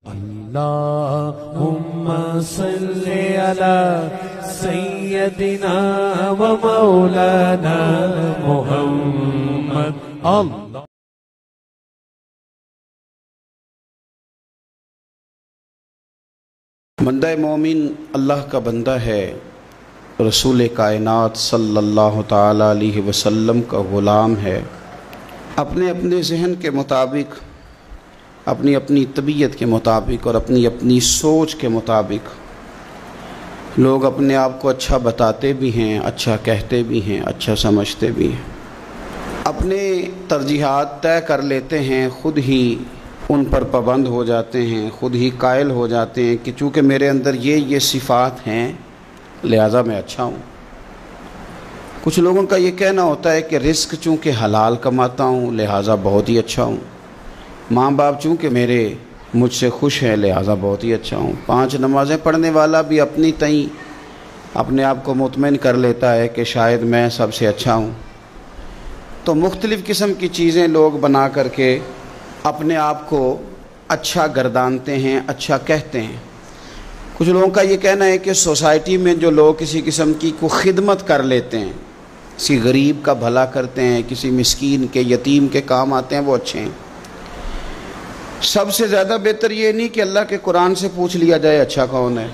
اللهم صل على سيدنا ومولانا محمد اللہ بندہ مومن اللہ کا بندہ ہے، رسول کائنات صلی اللہ تعالیٰ علیہ وسلم کا غلام ہے۔ اپنے اپنے ذہن کے مطابق، اپنی اپنی طبیعت کے مطابق اور اپنی اپنی سوچ کے مطابق لوگ اپنے آپ کو اچھا بتاتے بھی ہیں، اچھا کہتے بھی ہیں، اچھا سمجھتے بھی ہیں، اپنے ترجیحات طے کر لیتے ہیں، خود ہی ان پر پابند ہو جاتے ہیں، خود ہی قائل ہو جاتے ہیں کہ چونکہ میرے اندر یہ صفات ہیں لہٰذا میں اچھا ہوں۔ کچھ لوگوں کا یہ کہنا ہوتا ہے کہ رزق چونکہ حلال کماتا ہوں لہٰذا بہت ہی اچھا ہوں، ماں باپ چونکہ میرے مجھ سے خوش ہیں لہٰذا بہت ہی اچھا ہوں۔ 5 نمازیں پڑھنے والا بھی اپنی تئیں اپنے آپ کو مطمئن کر لیتا ہے کہ شاید میں سب سے اچھا ہوں۔ تو مختلف قسم کی چیزیں لوگ بنا کر کے اپنے آپ کو اچھا گردانتے ہیں، اچھا کہتے ہیں۔ کچھ لوگوں کا یہ کہنا ہے کہ سوسائٹی میں جو لوگ کسی قسم کی کو خدمت کر لیتے ہیں، کسی غریب کا بھلا کرتے ہیں، کسی مسکین کے یتیم کے کام آتے ہیں، وہ اچھے ہیں۔ سب سے زیادہ بہتر یہ نہیں کہ اللہ کے قرآن سے پوچھ لیا جائے اچھا کون ہے،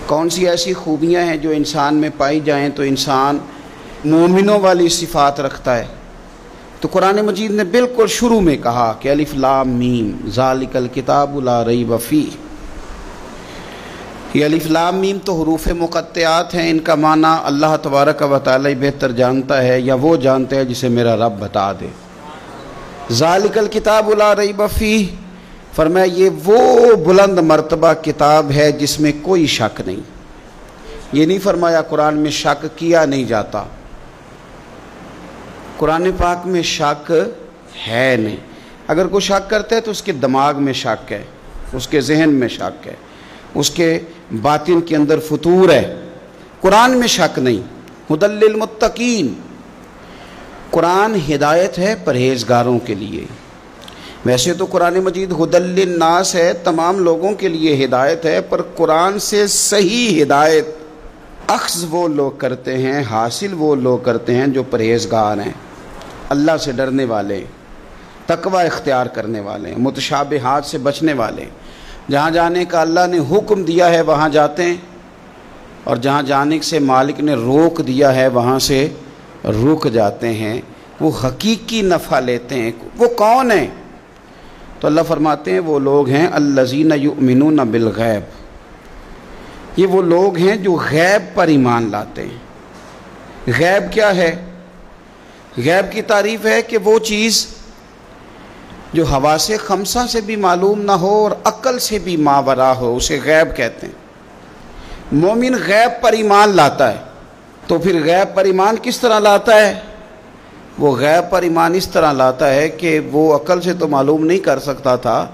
کون سی ایسی خوبیاں ہیں جو انسان میں پائی جائیں تو انسان مومنوں والی صفات رکھتا ہے۔ تو قرآن مجید نے بالکل شروع میں کہا کہ الف لام میم ذالک الکتاب لا ریب فیہ۔ یہ الف لام میم تو حروف مقطعات ہیں، ان کا معنی اللہ تبارک و تعالی بہتر جانتا ہے، یا وہ جانتے ہیں جسے میرا رب بتا دے۔ ذالک الکتاب لا ریب فیہ فرمایا یہ وہ بلند مرتبہ کتاب ہے جس میں کوئی شک نہیں۔ یہ نہیں فرمایا قرآن میں شک کیا نہیں جاتا، قرآن پاک میں شک ہے نہیں۔ اگر کوئی شک کرتا ہے تو اس کے دماغ میں شک ہے، اس کے ذہن میں شک ہے، اس کے باطن کے اندر فطور ہے۔ قرآن میں شک نہیں۔ ھدی للمتقین، قرآن ہدایت ہے پرہیزگاروں کے لیے۔ ویسے تو قرآن مجید ھدی للناس ہے، تمام لوگوں کے لیے ہدایت ہے، پر قرآن سے صحیح ہدایت اخذ وہ لوگ کرتے ہیں، حاصل وہ لوگ کرتے ہیں جو پرہیزگار ہیں، اللہ سے ڈرنے والے، تقوی اختیار کرنے والے، متشابہات سے بچنے والے۔ جہاں جانے کا اللہ نے حکم دیا ہے وہاں جاتے ہیں، اور جہاں جانے سے مالک نے روک دیا ہے وہاں سے رک جاتے ہیں۔ وہ حقیقی نفع لیتے ہیں۔ وہ کون ہیں؟ تو اللہ فرماتے ہیں وہ لوگ ہیں الذین یؤمنون بالغیب، یہ وہ لوگ ہیں جو غیب پر ایمان لاتے ہیں۔ غیب کیا ہے؟ غیب کی تعریف ہے کہ وہ چیز جو حواس خمسہ سے بھی معلوم نہ ہو اور عقل سے بھی ماورا ہو، اسے غیب کہتے ہیں۔ مومن غیب پر ایمان لاتا ہے۔ تو پھر غیب پر ایمان کس طرح لاتا ہے؟ وہ غیب پر ایمان اس طرح لاتا ہے کہ وہ عقل سے تو معلوم نہیں کر سکتا تھا،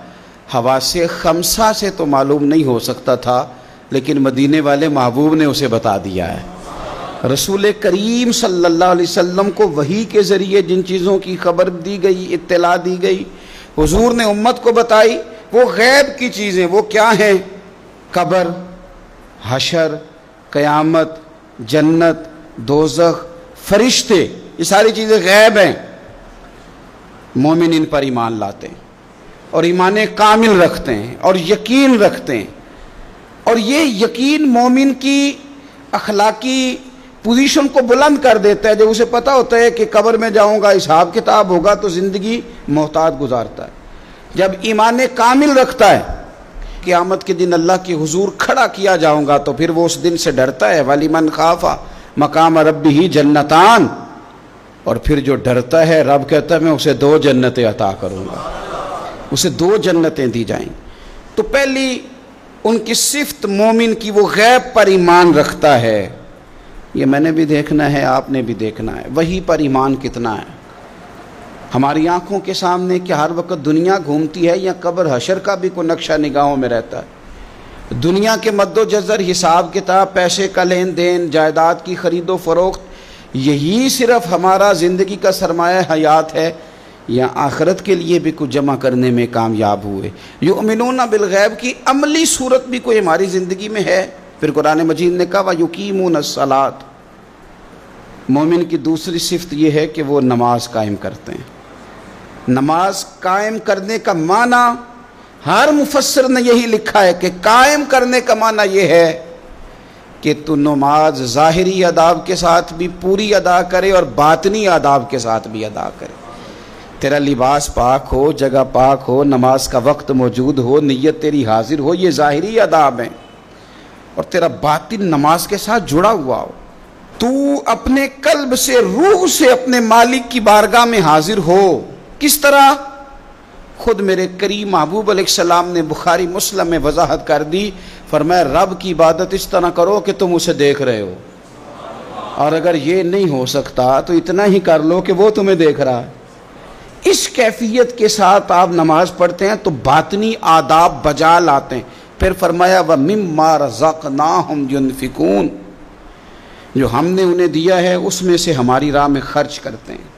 حواس خمسہ سے تو معلوم نہیں ہو سکتا تھا، لیکن مدینے والے محبوب نے اسے بتا دیا ہے۔ رسول کریم صلی اللہ علیہ وسلم کو وحی کے ذریعے جن چیزوں کی خبر دی گئی، اطلاع دی گئی، حضور نے امت کو بتائی، وہ غیب کی چیزیں۔ وہ کیا ہیں؟ قبر، حشر، قیامت، جنت، دوزخ، فرشتے، یہ ساری چیزیں غیب ہیں۔ مومن ان پر ایمان لاتے ہیں اور ایمان کامل رکھتے ہیں اور یقین رکھتے ہیں، اور یہ یقین مومن کی اخلاقی پوزیشن کو بلند کر دیتا ہے۔ جب اسے پتہ ہوتا ہے کہ قبر میں جاؤں گا، حساب کتاب ہوگا، تو زندگی محتاط گزارتا ہے۔ جب ایمان کامل رکھتا ہے، قیامت کے دن اللہ کے حضور کھڑا کیا جاؤں گا، تو پھر وہ اس دن سے ڈرتا ہے۔ وَلِمَنْ خَافَ مَقَامَ رَبِّهِ جَنَّتَانِ، اور پھر جو ڈرتا ہے رب کہتا ہے میں اسے 2 جنتیں عطا کروں گا، اسے 2 جنتیں دی جائیں۔ تو پہلی ان کی صفت مومن کی وہ غیب پر ایمان رکھتا ہے۔ یہ میں نے بھی دیکھنا ہے، آپ نے بھی دیکھنا ہے، وہی پر ایمان کتنا ہے۔ ہماری آنکھوں کے سامنے کہ ہر وقت دنیا گھومتی ہے، یا قبر حشر کا بھی کوئی نقشہ نگاہوں میں رہتا ہے؟ دنیا کے مد و جزر، حساب کتاب، پیسے کا لین دین، جائیداد کی خرید و فروخت، یہی صرف ہمارا زندگی کا سرمایہ حیات ہے، یا آخرت کے لیے بھی کچھ جمع کرنے میں کامیاب ہوئے۔ یؤمنون بالغیب کی عملی صورت بھی کوئی ہماری زندگی میں ہے؟ پھر قرآن مجید نے کہا وَيُقِيمُونَ الصَّلَاةَ، مومن کی دوسری صفت یہ ہے کہ وہ نماز قائم کرتے ہیں۔ نماز قائم کرنے کا معنی ہر مفسر نے یہی لکھا ہے کہ قائم کرنے کا معنی یہ ہے کہ تو نماز ظاہری آداب کے ساتھ بھی پوری ادا کرے اور باطنی آداب کے ساتھ بھی ادا کرے۔ تیرا لباس پاک ہو، جگہ پاک ہو، نماز کا وقت موجود ہو، نیت تیری حاضر ہو، یہ ظاہری آداب ہیں، اور تیرا باطن نماز کے ساتھ جڑا ہوا ہو۔ تو اپنے قلب سے، روح سے اپنے مالک کی بارگاہ میں حاضر ہو۔ کس طرح؟ خود میرے کریم محبوب علیہ السلام نے بخاری مسلم میں وضاحت کر دی، فرمایا رب کی عبادت اس طرح کرو کہ تم اسے دیکھ رہے ہو، اور اگر یہ نہیں ہو سکتا تو اتنا ہی کر لو کہ وہ تمہیں دیکھ رہا ہے۔ اس کیفیت کے ساتھ آپ نماز پڑھتے ہیں تو باطنی آداب بجا لاتے ہیں۔ پھر فرمایا وَمِمَّا رَزَقْنَاهُمْ يُنْفِقُونَ، جو ہم نے انہیں دیا ہے اس میں سے ہماری راہ میں خرچ کرتے ہیں۔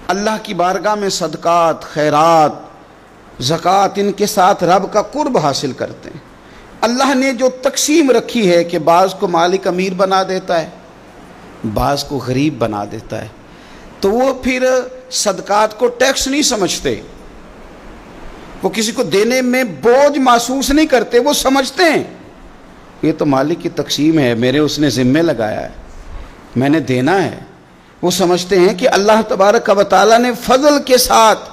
اللہ کی بارگاہ میں صدقات، خیرات، زکوٰۃ، ان کے ساتھ رب کا قرب حاصل کرتے ہیں۔ اللہ نے جو تقسیم رکھی ہے کہ بعض کو مالک امیر بنا دیتا ہے، بعض کو غریب بنا دیتا ہے، تو وہ پھر صدقات کو ٹیکس نہیں سمجھتے، وہ کسی کو دینے میں بوجھ محسوس نہیں کرتے، وہ سمجھتے ہیں یہ تو مالک کی تقسیم ہے، میرے اس نے ذمہ لگایا ہے، میں نے دینا ہے۔ وہ سمجھتے ہیں کہ اللہ تبارک و تعالیٰ نے فضل کے ساتھ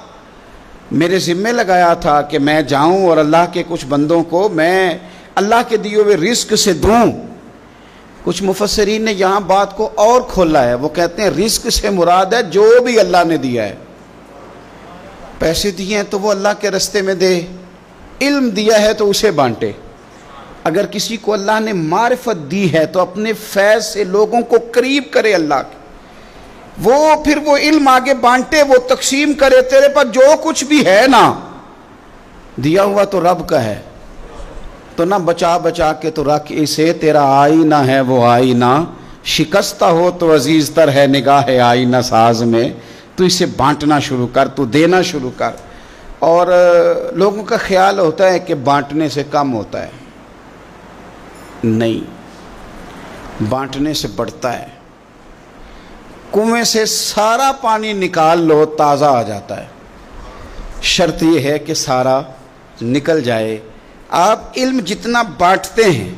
میرے ذمہ لگایا تھا کہ میں جاؤں اور اللہ کے کچھ بندوں کو میں اللہ کے دیے ہوئے رزق سے دوں۔ کچھ مفسرین نے یہاں بات کو اور کھولا ہے، وہ کہتے ہیں رزق سے مراد ہے جو بھی اللہ نے دیا ہے۔ پیسے دیے ہیں تو وہ اللہ کے رستے میں دے، علم دیا ہے تو اسے بانٹے۔ اگر کسی کو اللہ نے معرفت دی ہے تو اپنے فیض سے لوگوں کو قریب کرے اللہ کے، وہ پھر وہ علم آگے بانٹے، وہ تقسیم کرے۔ تیرے پر جو کچھ بھی ہے نا دیا ہوا تو رب کا ہے، تو نہ بچا بچا کے تو رکھ اسے، تیرا آئینہ ہے وہ آئینہ، شکستہ ہو تو عزیز تر ہے نگاہ آئینہ ساز میں، تو اسے بانٹنا شروع کر، تو دینا شروع کر۔ اور لوگوں کا خیال ہوتا ہے کہ بانٹنے سے کم ہوتا ہے، نہیں، بانٹنے سے بڑھتا ہے۔ کنویں سے سارا پانی نکال لو تازہ آ جاتا ہے، شرط یہ ہے کہ سارا نکل جائے۔ آپ علم جتنا بانٹتے ہیں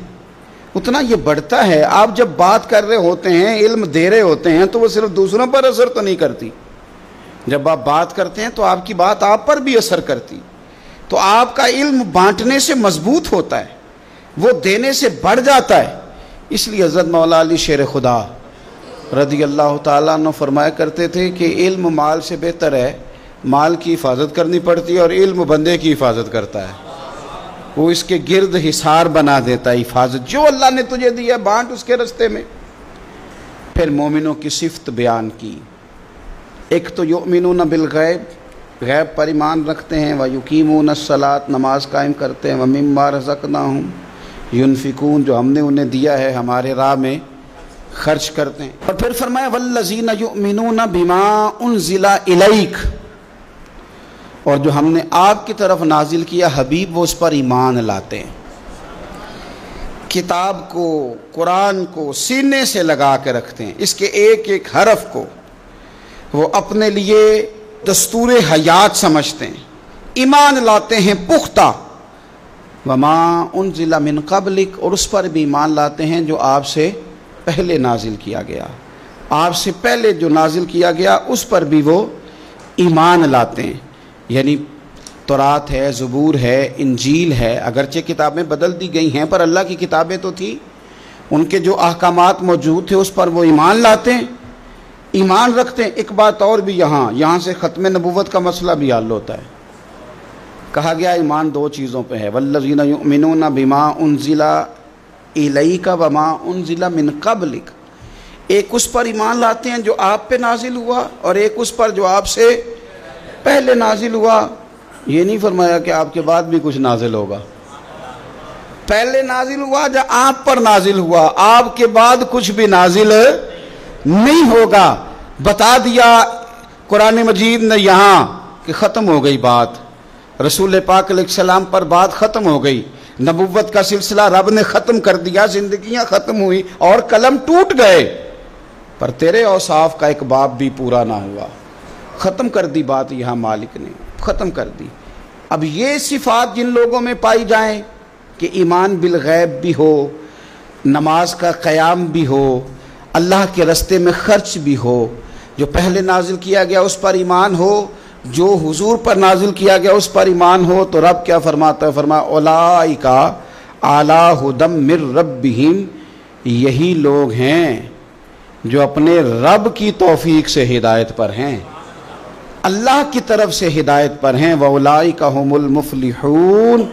اتنا یہ بڑھتا ہے۔ آپ جب بات کر رہے ہوتے ہیں، علم دے رہے ہوتے ہیں، تو وہ صرف دوسروں پر اثر تو نہیں کرتی، جب آپ بات کرتے ہیں تو آپ کی بات آپ پر بھی اثر کرتی، تو آپ کا علم بانٹنے سے مضبوط ہوتا ہے، وہ دینے سے بڑھ جاتا ہے۔ اس لیے حضرت مولا علی شیر خدا رضی اللہ تعالیٰ عنہ فرمایا کرتے تھے کہ علم مال سے بہتر ہے، مال کی حفاظت کرنی پڑتی ہے اور علم بندے کی حفاظت کرتا ہے، وہ اس کے گرد حصار بنا دیتا ہے۔ حفاظت جو اللہ نے تجھے دیا بانٹ اس کے رستے میں۔ پھر مومنوں کی صفت بیان کی، ایک تو یؤمنون بالغیب، غیب پر ایمان رکھتے ہیں، وَيُقِيمُونَ الصَّلَاةَ، نماز قائم کرتے ہیں، وَمِمَّا رَزَقْنَاهُمْ يُنْفِقُونَ، جو ہم نے انہیں دیا ہے ہمارے راہ میں خرچ کرتے ہیں۔ اور پھر فرمایا وَالَّذِينَ يُؤْمِنُونَ بِمَا أُنزِلَ إِلَيْكَ، اور جو ہم نے آپ کی طرف نازل کیا حبیب، وہ اس پر ایمان لاتے ہیں۔ کتاب کو، قرآن کو سینے سے لگا کے رکھتے ہیں، اس کے ایک ایک حرف کو وہ اپنے لیے دستور حیات سمجھتے ہیں، ایمان لاتے ہیں پختہ۔ وما انزل من قبلک، اور اس پر بھی ایمان لاتے ہیں جو آپ سے پہلے نازل کیا گیا، آپ سے پہلے جو نازل کیا گیا اس پر بھی وہ ایمان لاتے ہیں۔ یعنی تورات ہے، زبور ہے، انجیل ہے، اگرچہ کتابیں بدل دی گئی ہیں پر اللہ کی کتابیں تو تھی، ان کے جو احکامات موجود تھے اس پر وہ ایمان لاتے ہیں، ایمان رکھتے ہیں۔ ایک بات اور بھی یہاں سے ختم نبوت کا مسئلہ بھی حل ہوتا ہے۔ کہا گیا ایمان دو چیزوں پہ ہے، والذین یؤمنون بما انزل الیک وما انزل من قبلک، ایک اس پر ایمان لاتے ہیں جو آپ پہ نازل ہوا، اور ایک اس پر جو آپ سے پہلے نازل ہوا۔ یہ نہیں فرمایا کہ آپ کے بعد بھی کچھ نازل ہوگا، پہلے نازل ہوا جب آپ پر نازل ہوا، آپ کے بعد کچھ بھی نازل نہیں ہوگا۔ بتا دیا قرآن مجید نے یہاں کہ ختم ہو گئی بات، رسول پاک علیہ السلام پر بات ختم ہو گئی، نبوت کا سلسلہ رب نے ختم کر دیا، زندگیاں ختم ہوئی اور قلم ٹوٹ گئے، پر تیرے اوصاف کا ایک باب بھی پورا نہ ہوا۔ ختم کر دی بات یہاں مالک نے، ختم کر دی۔ اب یہ صفات جن لوگوں میں پائی جائیں کہ ایمان بالغیب بھی ہو، نماز کا قیام بھی ہو، اللہ کے راستے میں خرچ بھی ہو، جو پہلے نازل کیا گیا اس پر ایمان ہو، جو حضور پر نازل کیا گیا اس پر ایمان ہو، تو رب کیا فرماتا ہے؟ فرمایا اولئک علی ھدی من ربہم، یہی لوگ ہیں جو اپنے رب کی توفیق سے ہدایت پر ہیں، اللہ کی طرف سے ہدایت پر ہیں، وَأُولَئِكَ هُمُ الْمُفْلِحُونَ،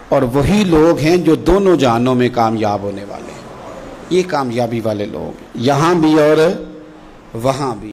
اور وہی لوگ ہیں جو دونوں جہانوں میں کامیاب ہونے والے ہیں۔ یہ کامیابی والے لوگ یہاں بھی اور وہاں بھی۔